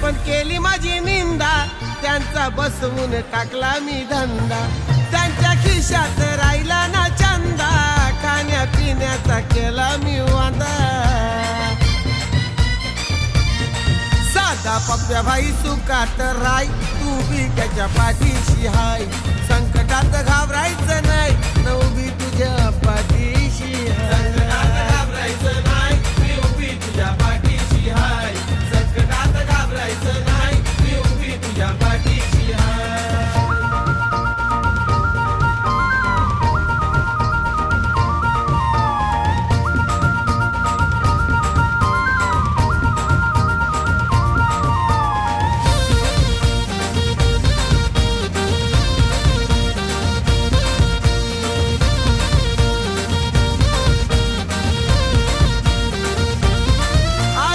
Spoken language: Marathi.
पण केली माझी निंदा, त्यांचा बसवून टाकला मी धंदा. त्यांच्या खिशात राहिला ना चंदा, खाण्या पिण्याचा केला मी वांदा. साधा पप्प्या भाई सुखात राय, तू बी त्याच्या पाठीशी हाय. संकटात घाबरायचं नाही, नऊ बी तुझ्या पाठी.